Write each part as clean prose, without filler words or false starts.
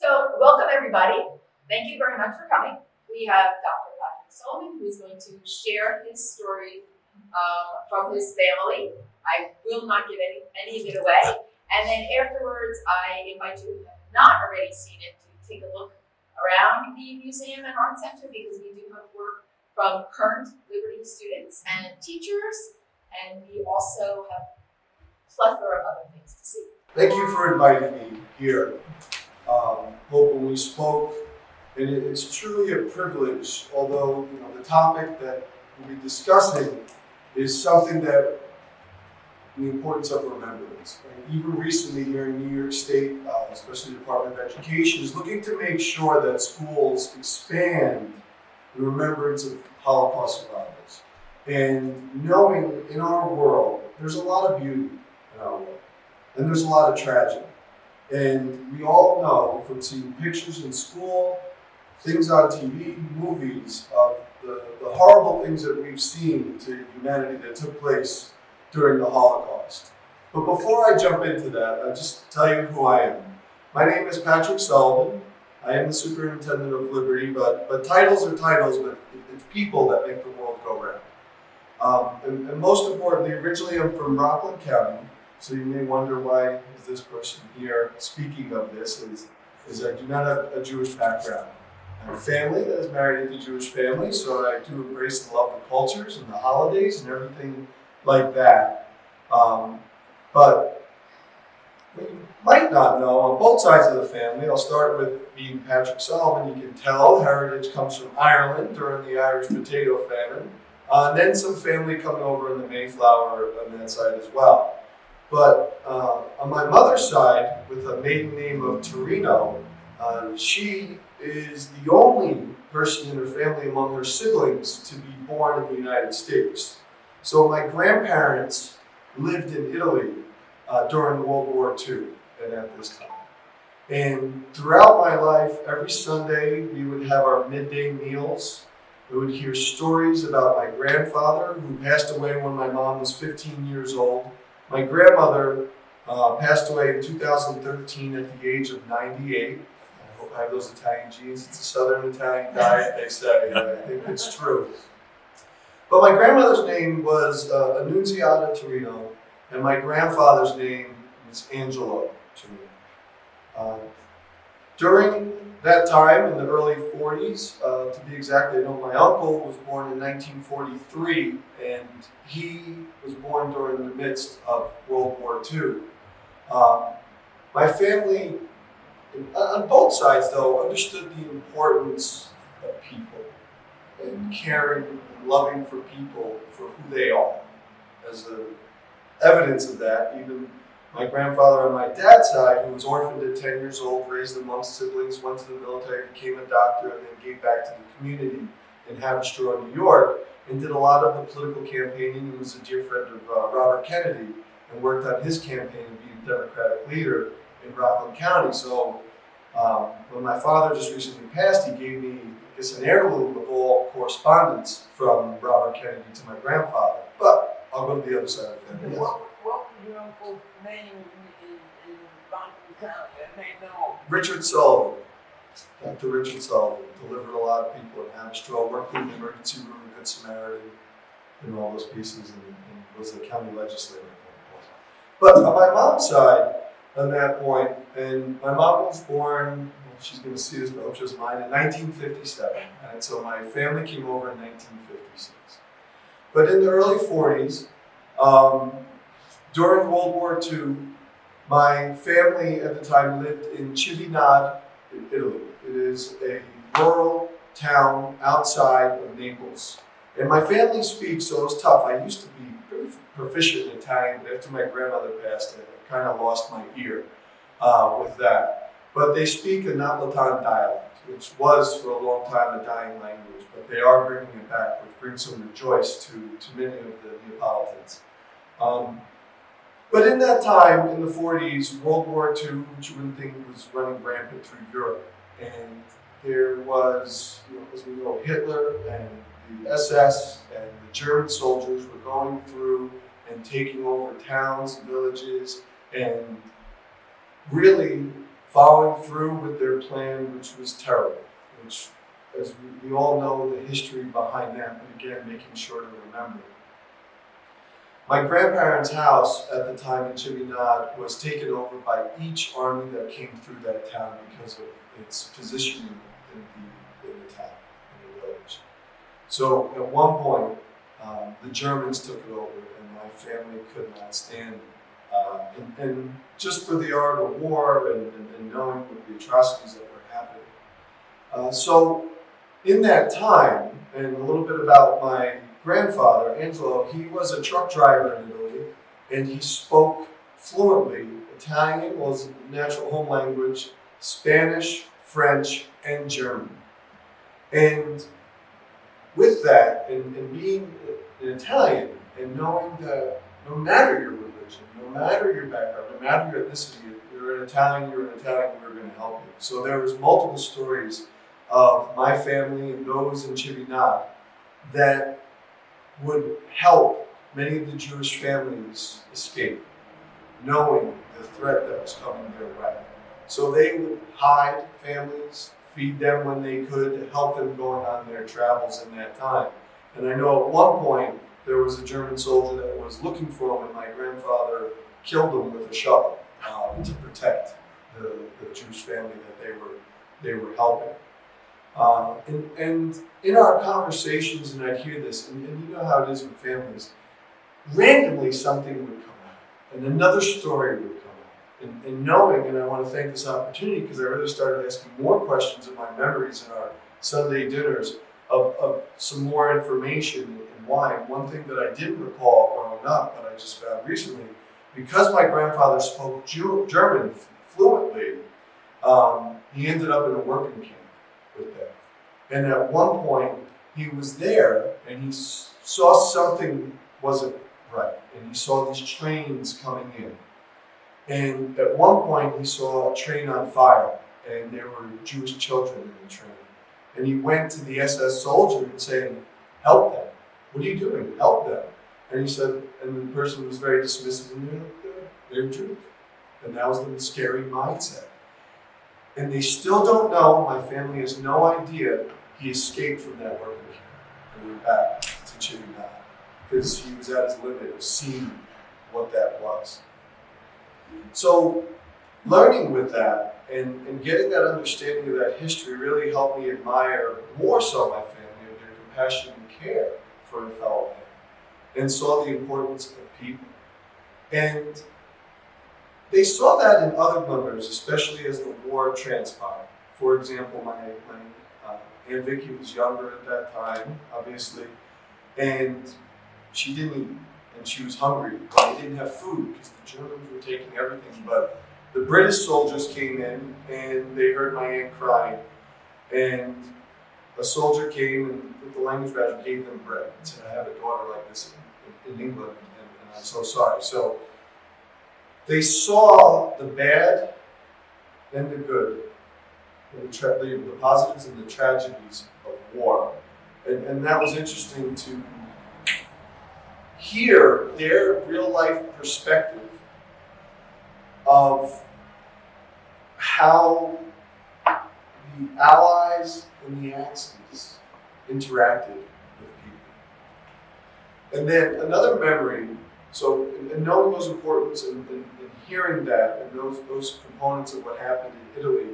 So welcome everybody. Thank you very much for coming. We have Dr. Patrick Sullivan, who is going to share his story from his family. I will not give any of it away. And then afterwards, I invite you, if you have not already seen it, to take a look around the museum and art center, because we do have work from current Liberty students and teachers, and we also have a plethora of other things to see. Thank you for inviting me here. Hope when we spoke, and it's truly a privilege, although the topic that we'll be discussing is something that the importance of remembrance. And even recently here in New York State, especially the Department of Education, is looking to make sure that schools expand the remembrance of Holocaust survivors. And knowing in our world, there's a lot of beauty in our world, and there's a lot of tragedy. And we all know from seeing pictures in school, things on TV, movies, of the horrible things that we've seen to humanity that took place during the Holocaust. But before I jump into that, I'll just tell you who I am. My name is Patrick Sullivan. I am the Superintendent of Liberty, but titles are titles, but it's people that make the world go round. And most importantly, originally I'm from Rockland County. So you may wonder, why is this person here speaking of this, is I do not have a Jewish background. I have a family that is married into Jewish family, so I do embrace and love the cultures and the holidays and everything like that. But what you might not know, on both sides of the family, I'll start with being Patrick Sullivan. You can tell heritage comes from Ireland during the Irish potato famine, and then some family coming over in the Mayflower on that side as well. But on my mother's side, with a maiden name of Torino, she is the only person in her family among her siblings to be born in the United States. So my grandparents lived in Italy during World War II and at this time. And throughout my life, every Sunday, we would have our midday meals. We would hear stories about my grandfather, who passed away when my mom was 15 years old. My grandmother passed away in 2013 at the age of 98. I hope I have those Italian genes. It's a Southern Italian diet, they say. I think it's true. But my grandmother's name was Annunziata Torino, and my grandfather's name was Angelo Torino. During that time, in the early 40s, to be exact, I know my uncle was born in 1943, and he was born during the midst of World War II. My family, on both sides though, understood the importance of people and caring and loving for people for who they are. As evidence of that, even my grandfather on my dad's side, who was orphaned at 10 years old, raised amongst siblings, went to the military, became a doctor, and then gave back to the community in Haverstraw, New York, and did a lot of the political campaigning. He was a dear friend of Robert Kennedy and worked on his campaign of being Democratic leader in Rockland County. So when my father just recently passed, he gave me, I guess, an heirloom of all correspondence from Robert Kennedy to my grandfather. But I'll go to the other side of the family. What was your uncle's name in Rockland County? I may know. Richard Sullivan. Dr. Richard Sullivan delivered a lot of people in Haverstraw, worked in the emergency room in Good Samaritan, and all those pieces, and was a county legislator. But on my mom's side, on that point, and my mom was born, she's going to see this, but I hope she doesn't mind, in 1957. And so my family came over in 1956. But in the early 40s, during World War II, my family at the time lived in Civinad, in Italy. It is a rural town outside of Naples. And my family speaks, so it was tough. I used to be pretty proficient in Italian, but after my grandmother passed, I kind of lost my ear with that. But they speak a Napolitan dialect, which was for a long time a dying language, but they are bringing it back, which brings some rejoice to many of the Neapolitans. But in that time, in the 40s, World War II, which you wouldn't think was running rampant through Europe, and there was, as we know, Hitler and the SS and the German soldiers were going through and taking over towns, villages, and really following through with their plan, which was terrible, which, as we all know the history behind that, but again, making sure to remember. My grandparents' house at the time in Cheminade was taken over by each army that came through that town because of its positioning in the town, in the village. So at one point, the Germans took it over, and my family could not stand it. And just for the art of war and knowing the atrocities that were happening. So in that time, and a little bit about my grandfather, Angelo, he was a truck driver in Italy, and he spoke fluently Italian was natural home language, Spanish, French, and German. And with that, and being an Italian, and knowing that no matter your religion, no matter your background, no matter your ethnicity, you're an Italian, we're going to help you. So there was multiple stories of my family and those in Cheminade that would help many of the Jewish families escape, knowing the threat that was coming their way. So they would hide families, feed them when they could, to help them going on their travels in that time. And I know at one point there was a German soldier that was looking for them, and my grandfather killed him with a shovel to protect the Jewish family that they were helping. And in our conversations, and I'd hear this, and you know how it is with families, randomly something would come out, and another story would come out. And knowing, and I want to thank this opportunity because I really started asking more questions in my memories in our Sunday dinners of some more information and why. And one thing that I didn't recall growing up, but I just found recently, because my grandfather spoke German fluently, he ended up in a working camp with them. And at one point, he was there and he saw something wasn't right. And he saw these trains coming in. And at one point, he saw a train on fire, and there were Jewish children in the train. And he went to the SS soldier and saying, "Help them. What are you doing? Help them." And he said, and the person was very dismissive, and they're Jewish. And that was the scary mindset. And they still don't know, my family has no idea, he escaped from that working camp and went back to Cheminade because he was at his limit of seeing what that was. So learning with that and getting that understanding of that history really helped me admire more so my family and their compassion and care for a fellow man, and saw the importance of people. And they saw that in other members, especially as the war transpired. For example, my Aunt Vicky was younger at that time, obviously, and she didn't eat, and she was hungry, but they didn't have food because the Germans were taking everything. But the British soldiers came in, and they heard my aunt crying, and a soldier came and with the language badge gave them bread and said, "I have a daughter like this in England, and I'm so sorry." So they saw the bad and the good, and the positives and the tragedies of war. And that was interesting to hear their real life perspective of how the Allies and the Axis interacted with people. And then another memory, so in knowing those importance and hearing that and those components of what happened in Italy,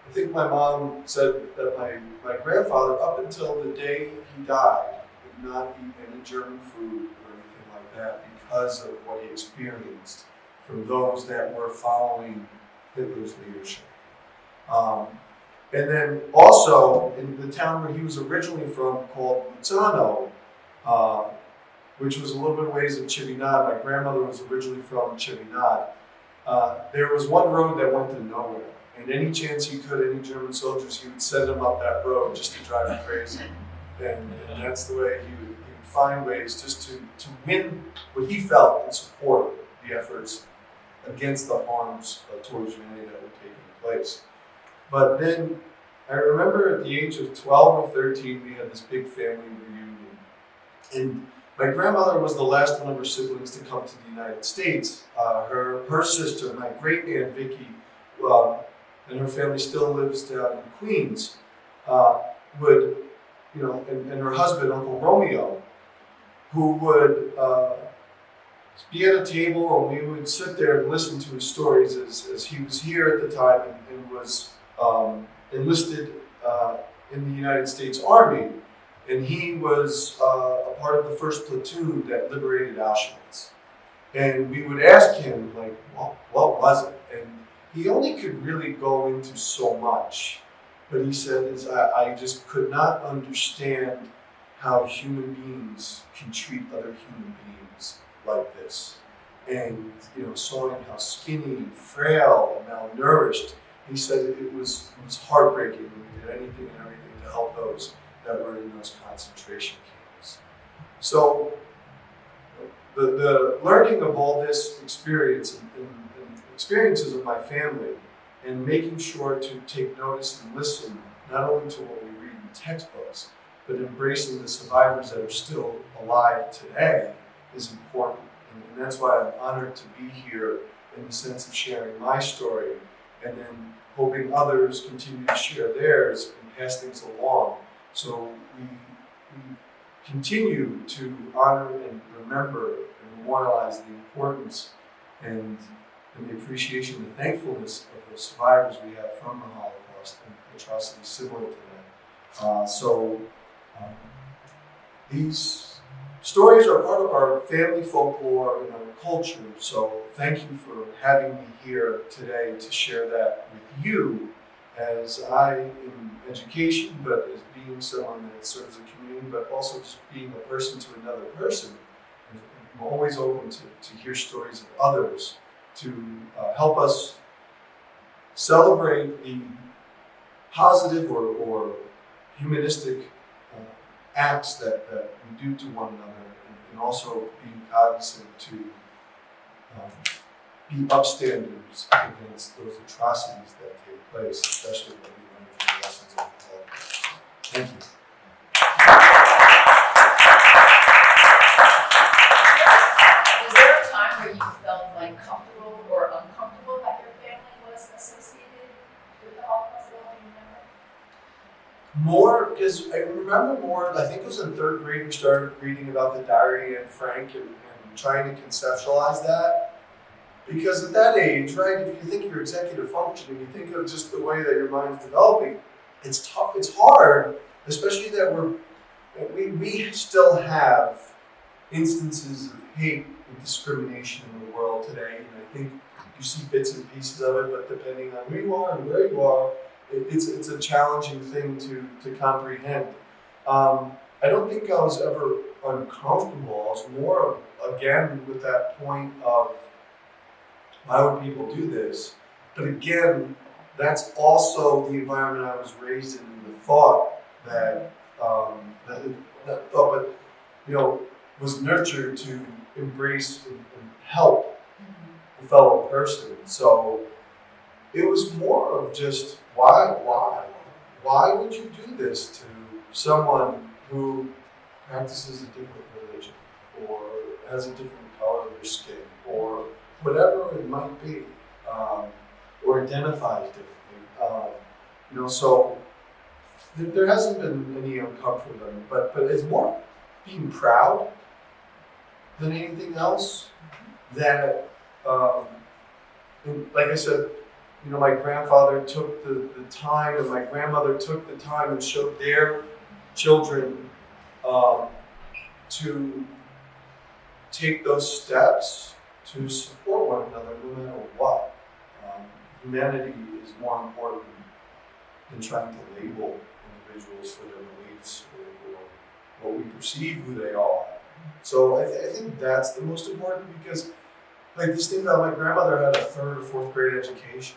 I think my mom said that my grandfather, up until the day he died, did not eat any German food or anything like that because of what he experienced from those that were following Hitler's leadership. And then also in the town where he was originally from, called Luzzano, which was a little bit ways of Cheminade. My grandmother was originally from Cheminade. There was one road that went to nowhere. And any chance he could, any German soldiers, he would send them up that road just to drive them crazy. And that's the way he would find ways just to win what he felt and support the efforts against the harms towards humanity that were taking place. But then I remember at the age of 12 or 13, we had this big family reunion. And my grandmother was the last one of her siblings to come to the United States. Her sister, my great aunt Vicky, and her family still lives down in Queens, and her husband, Uncle Romeo, who would be at a table, and we would sit there and listen to his stories as he was here at the time and was enlisted in the United States Army. And he was a part of the first platoon that liberated Auschwitz. And we would ask him, like, what was it? And he only could really go into so much. But he said, I just could not understand how human beings can treat other human beings like this. And, showing how skinny and frail and malnourished, he said it was heartbreaking. We did anything and everything to help those that were in those concentration camps. So the learning of all this experience and experiences of my family, and making sure to take notice and listen not only to what we read in textbooks, but embracing the survivors that are still alive today is important. And that's why I'm honored to be here in the sense of sharing my story, and then hoping others continue to share theirs and pass things along. So we continue to honor and remember and memorialize the importance and the appreciation and thankfulness of the survivors we have from the Holocaust and atrocities similar to that. These stories are part of our family folklore and our culture. So thank you for having me here today to share that with you, as I in education, but as being someone that serves the community, but also just being a person to another person. And I'm always open to hear stories of others to help us celebrate the positive or humanistic acts that we do to one another, and also being cognizant to be upstanders against those atrocities that take place, especially when we learn from the lessons of the Holocaust. Thank you. Was there a time where you felt like comfortable or uncomfortable that your family was associated with the Holocaust? Do you remember? More, because I remember more, I think it was in third grade we started reading about the diary of Anne Frank and trying to conceptualize that. Because at that age, right, if you think of your executive functioning, you think of just the way that your mind's developing, it's tough, it's hard, especially that we still have instances of hate and discrimination in the world today. And I think you see bits and pieces of it, but depending on who you are and where you are, it's a challenging thing to comprehend. I don't think I was ever uncomfortable. I was more, again, with that point of, why would people do this? But again, that's also the environment I was raised in, the thought that was nurtured to embrace and help a fellow person. So it was more of just, why? Why would you do this to someone who practices a different religion, or has a different color of their skin, or whatever it might be, or identifies differently. So there hasn't been any uncomfort, but it's more being proud than anything else. That, like I said, my grandfather took the time, and my grandmother took the time and showed their children to take those steps to support one another no matter what. Humanity is more important than trying to label individuals for their beliefs or what we perceive who they are. So I think that's the most important, because like this thing about my grandmother had a 3rd or 4th grade education,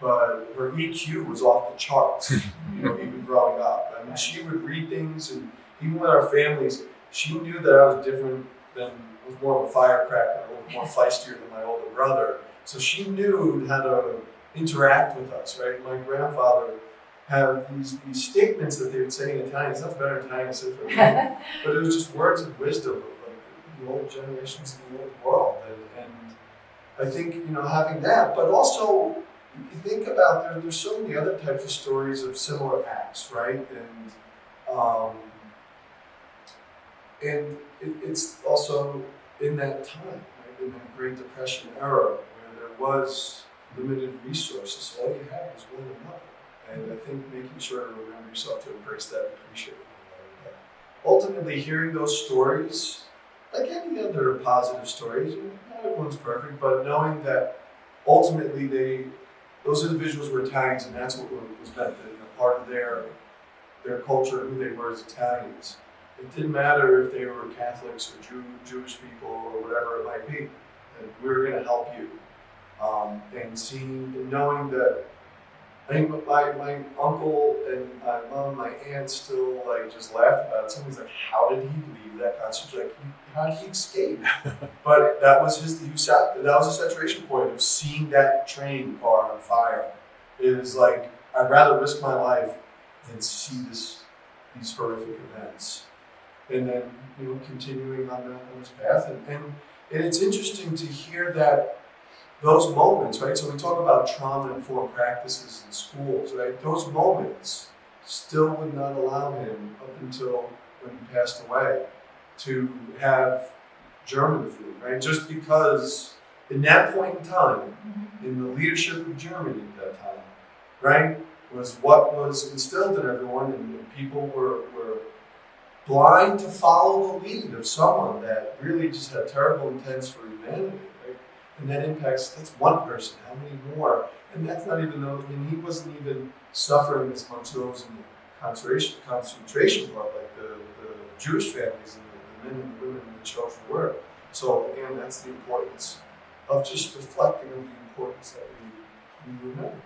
but her EQ was off the charts, even growing up. I mean, she would read things, and even with our families, she knew that I was different than, was more of a firecracker, a little more feistier than my older brother. So she knew how to interact with us, right? My grandfather had these statements that they would say in Italian. It sounds better in Italian than for me, but it was just words of wisdom of like the old generations in the old world. And I think, having that, but also, you think about there's so many other types of stories of similar acts, right? And it's also in that time, right, in that Great Depression era, where there was limited resources. All you had was one another. And I think making sure to remember yourself to embrace that and appreciate one another. But ultimately, hearing those stories, like any other positive stories, not everyone's perfect, but knowing that ultimately those individuals were Italians, and that's what was meant, part of their culture, who they were as Italians. It didn't matter if they were Catholics or Jewish people or whatever it might be, that we were going to help you. And knowing that, I mean, my uncle and my mom, my aunt still like just laugh about it. Somebody's like, how did he leave that concert? Like, how did he escape? But that was that was a saturation point of seeing that train car on fire. It was like, I'd rather risk my life than see these horrific events. And then, continuing on this path. And it's interesting to hear that those moments, right? So we talk about trauma-informed practices in schools, right? Those moments still would not allow him, up until when he passed away, to have German food, right? Just because in that point in time, in the leadership of Germany at that time, right, was what was instilled in everyone, and people were blind to follow the lead of someone that really just had terrible intents for humanity. And that impacts, that's one person, how many more? And that's not even those, he wasn't even suffering as much those in the concentration part, like the Jewish families and the men and the women and the children were. So again, that's the importance of just reflecting on the importance that we remember.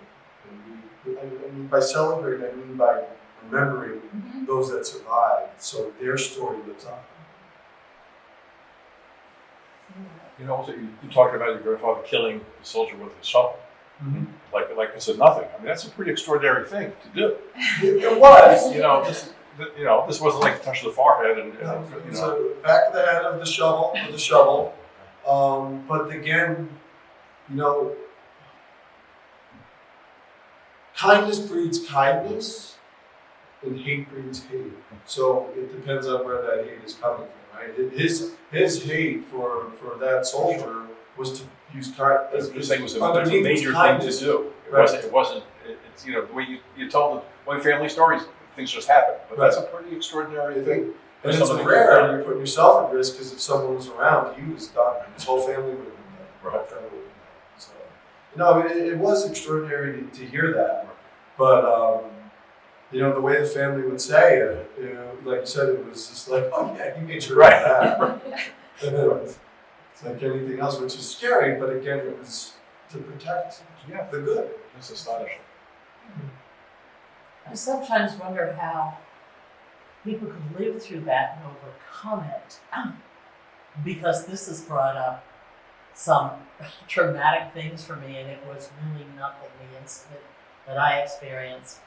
And I mean by celebrating, I mean by remembering those that survived, so their story lives on. Also, you talked about your grandfather killing the soldier with a shovel. Like it's a nothing. I mean, that's a pretty extraordinary thing to do. It was. This wasn't like a touch of the forehead and it was the back of the head of the shovel with the shovel. But again, kindness breeds kindness, and hate breeds hate. So it depends on where that hate is coming from, right? His hate for that soldier was to use kindness. This thing was a major thing to do. It wasn't. It's the way you told the family stories, things just happen. But that's a pretty extraordinary thing. And it's rare, and you're putting yourself at risk, because if someone was around, he was done. His whole family would have been dead. So, it was extraordinary to hear that. But, the way the family would say it, like you said, it was just like, oh yeah, you made sure of that. It's like anything else, which is scary, but again, it was to protect the good. It's astonishing. I sometimes wonder how people could live through that and overcome it, because this has brought up some traumatic things for me, and it was really nothing, the incident that I experienced.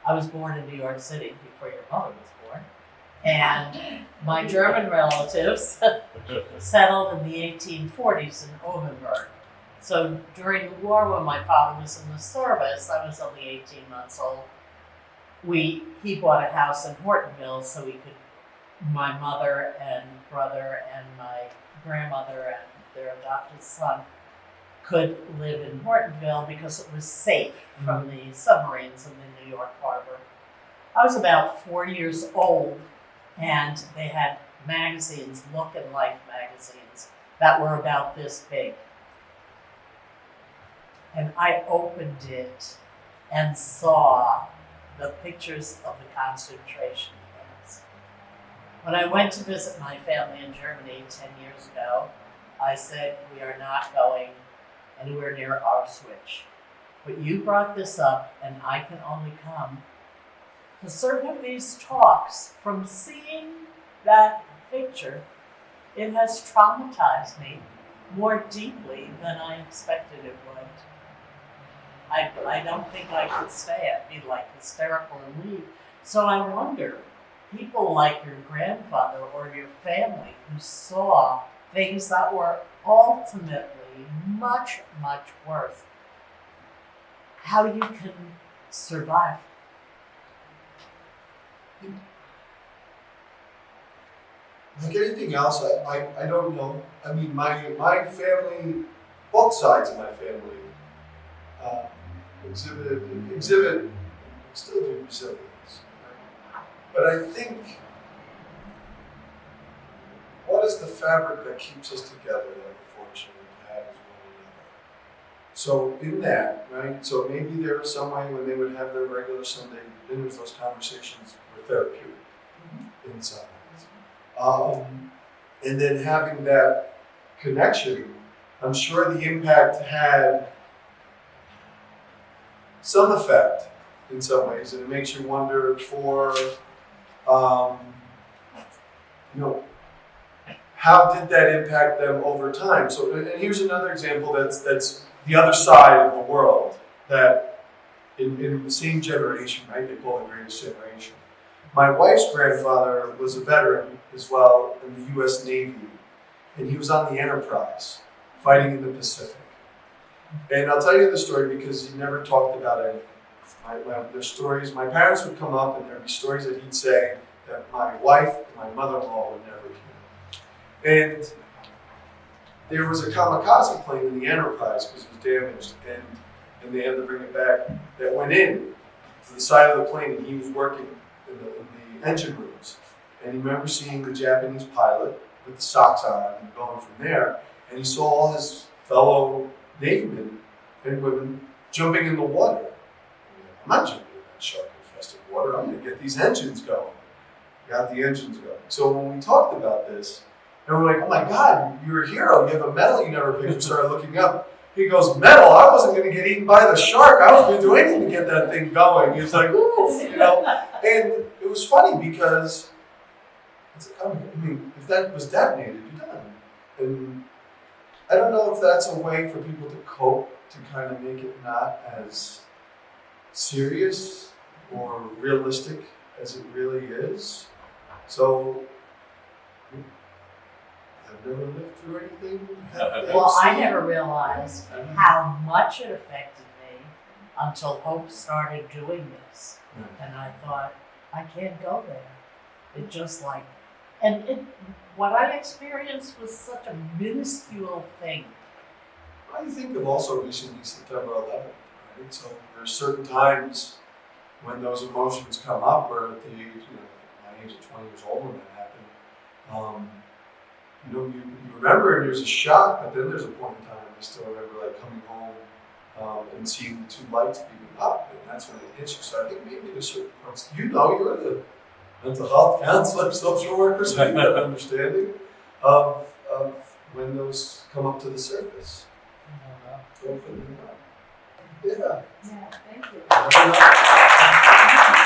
I was born in New York City before your mother was born, and my German relatives settled in the 1840s in Obenburg. So during the war, when my father was in the service, I was only 18 months old. He bought a house in Hortonville so my mother and brother and my grandmother and their adopted son could live in Hortonville because it was safe from the submarines in the New York harbor. I was about 4 years old, and they had magazines, Look and Life magazines, that were about this big. And I opened it and saw the pictures of the concentration camps. When I went to visit my family in Germany 10 years ago, I said, we are not going anywhere near Auschwitz. But you brought this up, and I can only come to certain of these talks. From seeing that picture, it has traumatized me more deeply than I expected it would. I don't think I could stay. I'd be like hysterical and leave. So I wonder, people like your grandfather or your family who saw things that were ultimately much, much worse, how you can survive. Like anything else, I don't know. I mean, my family, both sides of my family, exhibit, still do resilience. Right? But I think, what is the fabric that keeps us together that we're fortunate to have as one another? So in that, right, so maybe there was some way when they would have their regular Sunday dinners, those conversations were therapeutic in some ways. And then having that connection, I'm sure the impact had some effect in some ways, and it makes you wonder for, how did that impact them over time? So, and here's another example that's the other side of the world, that in the same generation, right? They call it the greatest generation. My wife's grandfather was a veteran as well in the U.S. Navy, and he was on the Enterprise, fighting in the Pacific. And I'll tell you the story because he never talked about anything. There's stories, my parents would come up and there'd be stories that he'd say that my wife and my mother-in-law would never hear. And there was a kamikaze plane in the Enterprise because it was damaged, and they had to bring it back, that went in to the side of the plane, and he was working in the engine rooms. And he remember seeing the Japanese pilot with the socks on and going from there, and he saw all his fellow Navy men and women jumping in the water. I'm not jumping in that shark-infested water. I'm going to get these engines going. Got the engines going. So when we talked about this, and we're like, oh my God, you're a hero. You have a medal you never picked. We started looking up. He goes, medal? I wasn't going to get eaten by the shark. I wasn't going to do anything to get that thing going. He was like, ooh, And it was funny because, if that was detonated, you're done. And I don't know if that's a way for people to cope, to kind of make it not as serious or realistic as it really is. So, I've never lived through anything. Well, I never realized how much it affected me until Hope started doing this. And I thought, I can't go there. It just what I experienced was such a minuscule thing. I think of also recently September 11th, right? So there's certain times when those emotions come up, or at the age, my age of 20 years old when that happened, you remember and there's a shock, but then there's a point in time I still remember coming home and seeing the two lights being up, and that's when it hits you. So I think maybe there's certain points, you're the mental health counselor, social worker, so you have an understanding of when those come up to the surface. Yeah. Yeah, thank you.